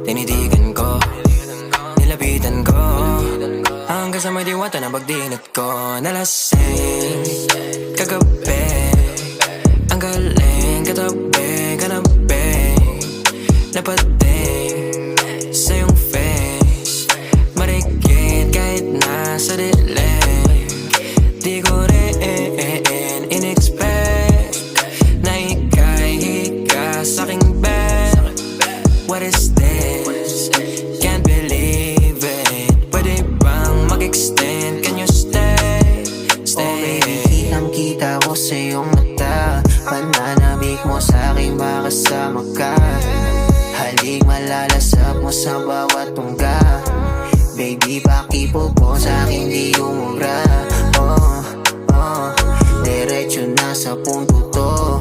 Tinitigan ko, nilapitan ko, hanggang sa may diwata na pagdinat ko. Nalasing kagabi, ang galing katabi, kanabi, napating sa iyong face, marikit kahit nasa dilim. Di ko rin in-expect na ika'y hika sa'king bed. What is this? Can't believe it. Pwede bang mag-extend? Can you stay? Stay. Oh baby, kitang-kita ko sa iyong mata. Pananabik mo sa'king makasama ka. Halik malalasap mo sa bawat tungga. Baby, pakipo po sa'kin di umubra. Oh, diretso na sa punto to.